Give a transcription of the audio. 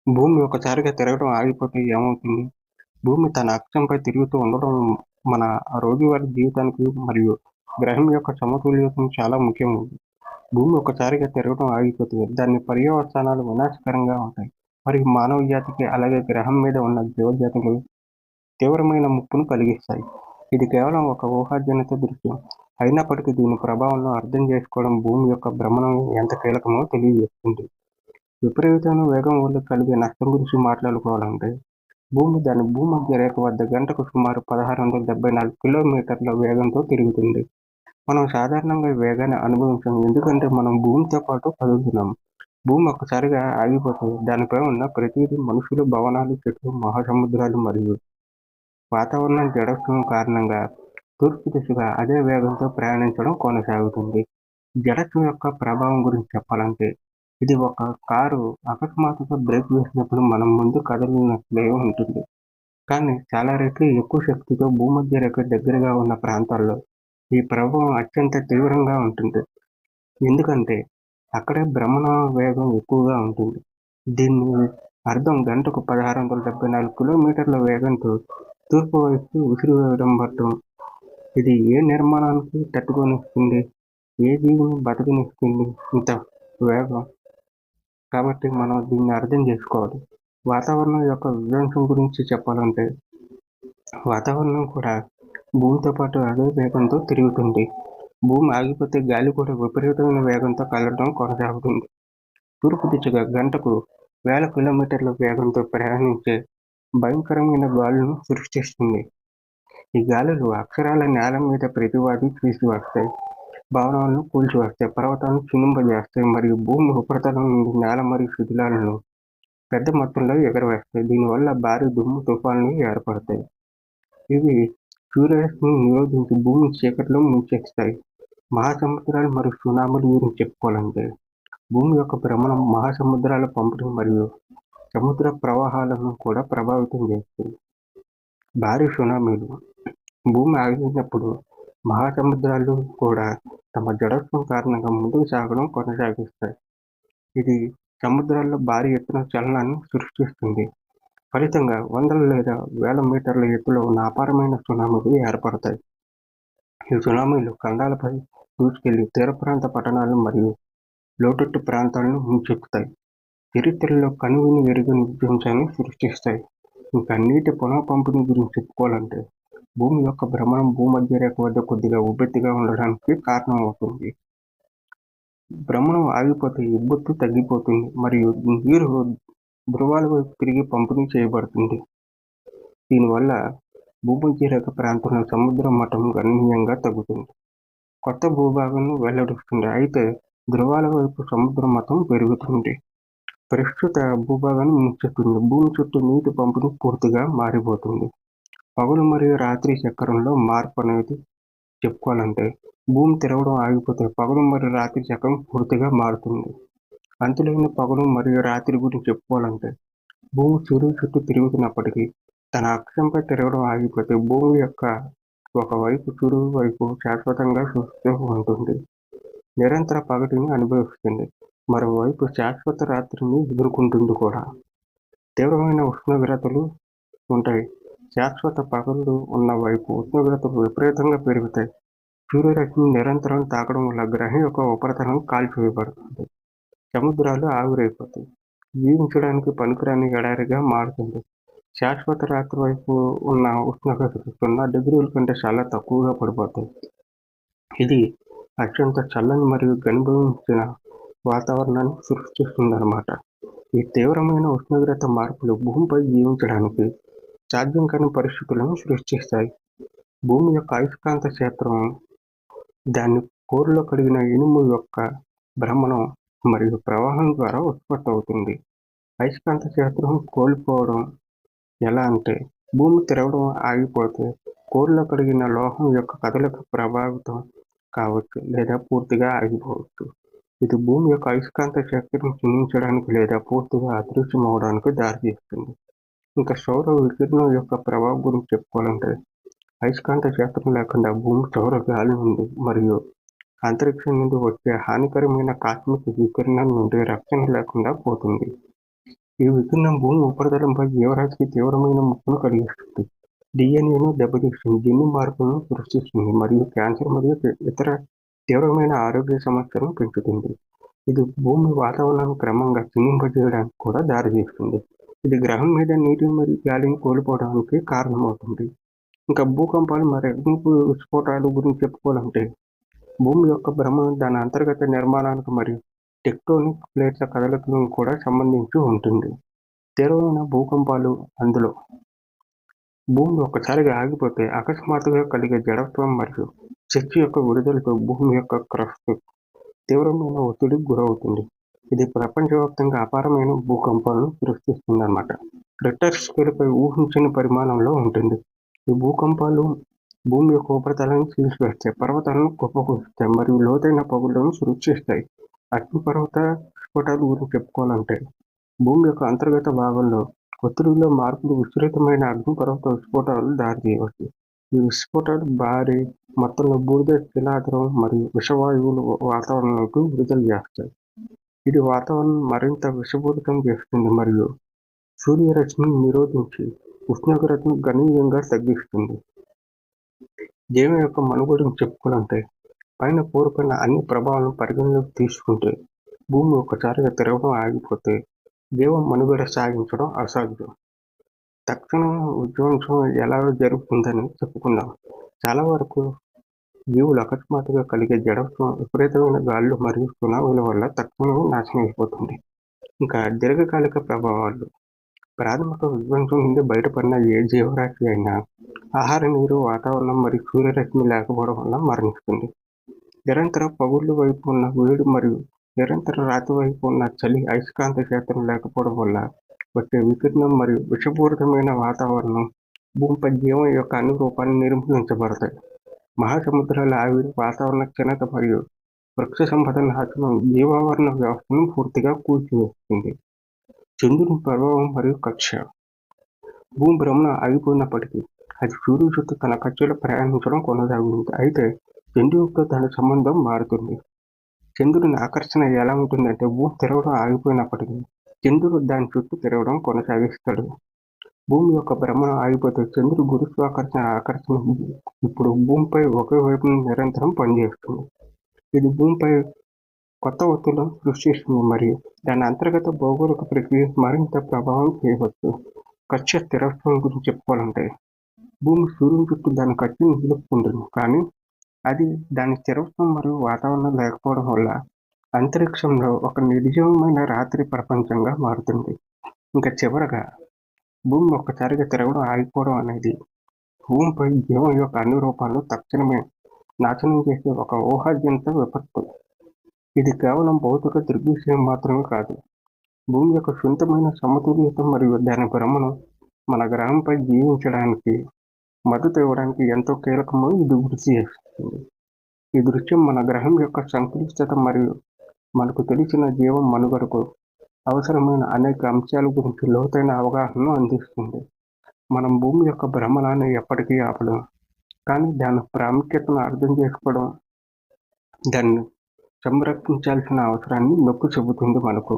భూమి ఒకసారిగా తిరగడం ఆగిపోతే ఏమవుతుంది? భూమి తన అక్షంపై తిరుగుతూ ఉండడం మన రోజువారీ జీవితానికి మరియు గ్రహం యొక్క సమతుల్యతను చాలా ముఖ్యం. భూమి ఒకసారిగా తిరగడం ఆగిపోతే దాని పర్యవసానాలు వినాశకరంగా ఉంటాయి. మరియు మానవ జాతికి అలాగే గ్రహం మీద ఉన్న జీవజాతులు తీవ్రమైన ముప్పును కలిగిస్తాయి. ఇది కేవలం ఒక ఊహాజనిత దృశ్యం. అయినప్పటికీ దీని ప్రభావాలను అర్థం చేసుకోవడం భూమి యొక్క భ్రమణం ఎంత కీలకమో తెలియజేస్తుంది. విపరీతమైన వేగం వల్ల కలిగే నష్టం గురించి మాట్లాడుకోవాలంటే భూమి దాని భూమధ్య రేఖ వద్ద గంటకు సుమారు 1674 కిలోమీటర్ల వేగంతో తిరుగుతుంది. మనం సాధారణంగా ఈ వేగాన్ని అనుభవించం, ఎందుకంటే మనం భూమితో పాటు కదులుతున్నాం. భూమి ఒక్కసారిగా ఆగిపోతే దానిపై ఉన్న ప్రతిదీ మనుషులు, భవనాలు, చెట్లు, మహాసముద్రాలు మరియు వాతావరణం జడత్వం కారణంగా తూర్పు దిశగా అదే వేగంతో ప్రయాణించడం కొనసాగుతుంది. జడత్వం యొక్క ప్రభావం గురించి చెప్పాలంటే ఇది ఒక కారు అకస్మాత్తుగా బ్రేక్ వేసినప్పుడు మనం ముందు కదలినట్లే ఉంటుంది. కానీ చాలా రెట్లు ఎక్కువ శక్తితో భూమధ్య రేఖ దగ్గరగా ఉన్న ప్రాంతాల్లో ఈ ప్రభావం అత్యంత తీవ్రంగా ఉంటుంది. ఎందుకంటే అక్కడే భ్రమణ వేగం ఎక్కువగా ఉంటుంది. దీని అర్థం గంటకు 1674 కిలోమీటర్ల వేగంతో తూర్పు వైపు విసిరివేయడం పడటం. ఇది ఏ నిర్మాణానికి తట్టుకొనిస్తుంది, ఏ జీవిని బతకనిస్తుంది ఇంత వేగం? కాబట్టి మనం దీన్ని అర్థం చేసుకోవాలి. వాతావరణం యొక్క విధ్వంసం గురించి చెప్పాలంటే వాతావరణం కూడా భూమితో పాటు అదే వేగంతో తిరుగుతుంది. భూమి ఆగిపోతే గాలి కూడా విపరీతమైన వేగంతో కదలడం కొనసాగుతుంది. తూర్పు దిశగా గంటకు వేల కిలోమీటర్ల వేగంతో ప్రయాణించే భయంకరమైన గాలులను సృష్టిస్తుంది. ఈ గాలులు అక్షరాల నేల మీద ప్రతివాది తీసుకువస్తాయి, భవనాలను కూల్చివేస్తాయి, పర్వతాలను క్షీణింపజేస్తాయి మరియు భూమి ఉపరితలం నుండి నేల మరియు శిథిలాలను పెద్ద మొత్తంలో ఎగరవేస్తాయి. దీనివల్ల భారీ దుమ్ము తుఫాన్లు ఏర్పడతాయి. ఇవి సూర్యరశ్మిని నిరోధించి భూమిని చీకటిలో ముంచేస్తాయి. మహాసముద్రాలు మరియు సునామీల గురించి చెప్పుకోవాలంటే భూమి యొక్క భ్రమణం మహాసముద్రాల పంపిణీ మరియు సముద్ర ప్రవాహాలను కూడా ప్రభావితం చేస్తుంది. భారీ సునామీలు భూమి ఆగినప్పుడు మహాసముద్రాలు కూడా తమ జడత్వం కారణంగా ముందుకు సాగడం కొనసాగిస్తాయి. ఇది సముద్రాల్లో భారీ ఎత్తున చలనాన్ని సృష్టిస్తుంది. ఫలితంగా వందల లేదా వేల మీటర్ల ఎత్తులో ఉన్న అపారమైన సునామీలు ఏర్పడతాయి. ఈ సునామీలు ఖండాలపై దూసుకెళ్లి తీర ప్రాంత పట్టణాలు మరియు లోతట్టు ప్రాంతాలను ముంచెత్తుతాయి. చరిత్రలో కనువిని ఎరుగని విధ్వంసాన్ని సృష్టిస్తాయి. ఇంకా నీటి పునః పంపిణీ గురించి చెప్పుకోవాలంటే భూమి యొక్క భ్రమణం భూమధ్య రేఖ వద్ద కొద్దిగా ఉబ్బెత్తుగా ఉండడానికి కారణమవుతుంది. భ్రమణం ఆగిపోతే ఉబ్బెత్తు తగ్గిపోతుంది మరియు నీరు ధృవాల వైపు తిరిగి పంపిణీ చేయబడుతుంది. దీనివల్ల భూమధ్య రేఖ ప్రాంతంలో సముద్ర మట్టం గణనీయంగా తగ్గుతుంది, కొత్త భూభాగంను వెల్లడిస్తుంది. అయితే ధృవాల వైపు సముద్ర మట్టం పెరుగుతుంది, ప్రస్తుత భూభాగాన్ని ముంచెత్తుంది. భూమి చుట్టూ నీటి పంపిణీ పూర్తిగా మారిపోతుంది. పగలు మరియు రాత్రి చక్రంలో మార్పు అనేది చెప్పుకోవాలంటే భూమి తిరగడం ఆగిపోతే పగలు మరియు రాత్రి చక్రం పూర్తిగా మారుతుంది. అంతులేని పగలు మరియు రాత్రి గురించి చెప్పుకోవాలంటే భూమి సూర్యుడి చుట్టూ తిరుగుతున్నప్పటికీ తన అక్షంపై తిరగడం ఆగిపోతే భూమి యొక్క ఒకవైపు సూర్యుడి వైపు శాశ్వతంగా చూస్తూ ఉంటుంది, నిరంతర పగటిని అనుభవిస్తుంది, మరోవైపు శాశ్వత రాత్రిని ఎదుర్కొంటుంది కూడా. తీవ్రమైన ఉష్ణోగ్రతలు ఉంటాయి. శాశ్వత పగలు ఉన్న వైపు ఉష్ణోగ్రతలు విపరీతంగా పెరుగుతాయి. సూర్యరశ్మి నిరంతరం తాకడం వల్ల గ్రహం యొక్క ఉపరితలం కాల్చివేయబడుతుంది, సముద్రాలు ఆవిరైపోతాయి, జీవించడానికి పనికిరాని ఎడారిగా మారుతుంది. శాశ్వత రాత్రి వైపు ఉన్న ఉష్ణోగ్రతలు 0 డిగ్రీల కంటే చాలా తక్కువగా పడిపోతాయి. ఇది అత్యంత చల్లని మరియు ఘనీభవించిన వాతావరణాన్ని సృష్టిస్తుందన్నమాట. ఈ తీవ్రమైన ఉష్ణోగ్రత మార్పులు భూమిపై జీవించడానికి సాధ్యం కాని పరిస్థితులను సృష్టిస్తాయి. భూమి యొక్క అయస్కాంత క్షేత్రం దాని కోర్లో కలిగిన ఇనుము యొక్క భ్రమణం మరియు ప్రవాహం ద్వారా ఉత్పత్తి అవుతుంది. అయస్కాంత క్షేత్రం కోల్పోవడం ఎలా అంటే భూమి తిరగడం ఆగిపోతే కోర్లో కలిగిన లోహం యొక్క కదలిక ప్రభావితం కావచ్చు లేదా పూర్తిగా ఆగిపోవచ్చు. ఇది భూమి యొక్క అయస్కాంత శక్తిని క్షీణించడానికి లేదా పూర్తిగా అదృశ్యం అవడానికి దారితీస్తుంది. ఇంకా సౌర వికిరణం యొక్క ప్రభావం గురించి చెప్పుకోవాలంటే అయస్కాంత క్షేత్రం లేకుండా భూమి సౌర గాలి నుండి మరియు అంతరిక్షం నుండి వచ్చే హానికరమైన కాస్మిక్ వికిరణం నుండి రక్షణ లేకుండా పోతుంది. ఈ వికిరణం భూమి ఉపరితలంపై జీవరాశికి తీవ్రమైన ముప్పును కలిగిస్తుంది. డిఎన్ఏను దెబ్బతీస్తుంది, జన్యు మార్పులను సృష్టిస్తుంది మరియు క్యాన్సర్ మరియు ఇతర తీవ్రమైన ఆరోగ్య సమస్యలను పెంచుతుంది. ఇది భూమి వాతావరణాన్ని క్రమంగా క్షీణింపజేయడానికి కూడా దారితీస్తుంది. ఇది గ్రహం మీద నీటి మరియు గాలిని కోల్పోవడానికి కారణమవుతుంది. ఇంకా భూకంపాలు మరియు అగ్ని విస్ఫోటాలు గురించి చెప్పుకోవాలంటే, భూమి యొక్క భ్రమణం దాని అంతర్గత నిర్మాణానికి మరియు టెక్టోనిక్ ప్లేట్ల కదలికలను కూడా సంబంధించి ఉంటుంది. తీవ్రమైన భూకంపాలు అందులో భూమి ఒక్కసారిగా ఆగిపోతే అకస్మాత్తుగా కలిగే జడత్వం మరియు శక్తి యొక్క విడుదలతో భూమి యొక్క క్రస్ట్ తీవ్రమైన ఒత్తిడికి గురవుతుంది. ఇది ప్రపంచవ్యాప్తంగా అపారమైన భూకంపాలను సృష్టిస్తుందన్నమాట. రిక్టర్ స్కేల్పై ఊహించని పరిమాణంలో ఉంటుంది. ఈ భూకంపాలు భూమి యొక్క ఉపరితలాన్ని చీల్చివేస్తాయి, పర్వతాలను కుప్పకూలుస్తాయి మరియు లోతైన పగుళ్లను సృష్టిస్తాయి. అగ్నిపర్వత స్ఫోటాల గురించి చెప్పుకోవాలంటే, భూమి యొక్క అంతర్గత భాగంలో ఒత్తిడిలో మార్పులు విస్తృతమైన అగ్నిపర్వత విస్ఫోటాలు దారితీయవచ్చు. ఈ విస్ఫోటాలు భారీ మొత్తంలో బూడిద, శిలాద్రవం మరియు విషవాయువులు వాతావరణంలోకి విడుదల చేస్తాయి. ఇది వాతావరణం మరింత విషపూరితం చేస్తుంది మరియు సూర్యరశ్మిని నిరోధించి ఉష్ణోగ్రతను గణనీయంగా తగ్గిస్తుంది. జీవం యొక్క మనుగడను చెప్పుకోవాలంటే, పైన కోరుకున్న అన్ని ప్రభావాలను పరిగణలోకి తీసుకుంటే భూమి ఒక్కసారిగా తిరగడం ఆగిపోతే జీవం మనుగడ సాగించడం అసాధ్యం. తక్షణ విధ్వంసం ఎలా జరుగుతుందని చెప్పుకుందాం. చాలా వరకు జీవులు అకస్మాత్తుగా కలిగే జడత్వం, విపరీతమైన గాలులు మరియు సునామీల వల్ల తక్షణమే నాశనం అయిపోతుంది. ఇంకా దీర్ఘకాలిక ప్రభావాలు, ప్రాథమిక విధ్వంసం నుండి బయటపడిన ఏ జీవరాశి అయినా ఆహార, నీరు, వాతావరణం మరియు సూర్యరశ్మి లేకపోవడం వల్ల మరణిస్తుంది. నిరంతర పగుళ్ల వైపు ఉన్న వేడి మరియు నిరంతర రాతి వైపు ఉన్న చలి, అయస్కాంత క్షేత్రం లేకపోవడం వల్ల వచ్చే వికిరణం మరియు విషపూరితమైన వాతావరణం భూమిపై జీవం యొక్క అన్ని రూపాన్ని నిర్మూలించబడతాయి. మహాసముద్రాల ఆవిరి, వాతావరణ క్షీణత మరియు వృక్ష సంపద నాశనం జీవావరణ వ్యవస్థను పూర్తిగా కూల్చివేస్తుంది. చంద్రుని ప్రభావం మరియు కక్ష, భూమి భ్రమణం ఆగిపోయినప్పటికీ అది సూర్యుడి చుట్టూ తన కక్షలో ప్రయాణించడం కొనసాగుతుంది. అయితే చంద్రునితో దాని సంబంధం మారుతుంది. చంద్రుని ఆకర్షణ ఎలా ఉంటుందంటే, భూమి తిరగడం ఆగిపోయినప్పటికీ చంద్రుడు దాని చుట్టూ తిరగడం కొనసాగిస్తాడు. భూమి యొక్క భ్రమణం ఆగిపోతే చంద్రుడి గురుత్వాకర్షణ ఆకర్షణ ఇప్పుడు భూమిపై ఒకే వైపు నిరంతరం పనిచేస్తుంది. ఇది భూమిపై కొత్త ఒత్తిళ్లను సృష్టిస్తుంది మరియు దాని అంతర్గత భౌగోళిక ప్రక్రియ మరింత ప్రభావం చేయవచ్చు. కక్ష స్థిరత్వం గురించి చెప్పుకోవాలంటే, భూమి సూర్యుని చుట్టూ దాని కక్షను నిలుపుకుంటుంది, కానీ అది దాని స్థిరత్వం మరియు వాతావరణం లేకపోవడం వల్ల అంతరిక్షంలో ఒక నిర్జీవమైన రాత్రి ప్రపంచంగా మారుతుంది. ఇంకా చివరగా, భూమి ఒక్కసారిగా తిరగడం ఆగిపోవడం అనేది భూమిపై జీవం యొక్క అన్ని రూపాలను తక్షణమే నాశనం చేసే ఒక ఊహాజనిత విపత్తు. ఇది కేవలం భౌతిక దృగ్విషయం మాత్రమే కాదు, భూమి యొక్క సున్నితమైన సమతుల్యత మరియు దాని భ్రమణం మన గ్రహంపై జీవించడానికి మద్దతు ఇవ్వడానికి ఎంతో కీలకమని ఇది గుర్తు చేస్తుంది. ఈ దృశ్యం మన గ్రహం యొక్క సంక్లిష్టత మరియు మనకు తెలిసిన జీవం మనుగడకు అవసరమైన అనేక అంశాల గురించి లోతైన అవగాహనను అందిస్తుంది. మనం భూమి యొక్క భ్రమణాన్ని ఎప్పటికీ ఆపలేం, కానీ దాని ప్రాముఖ్యతను అర్థం చేసుకోవడం, దాన్ని సంరక్షించాల్సిన అవసరాన్ని నొక్కి చెబుతుంది మనకు.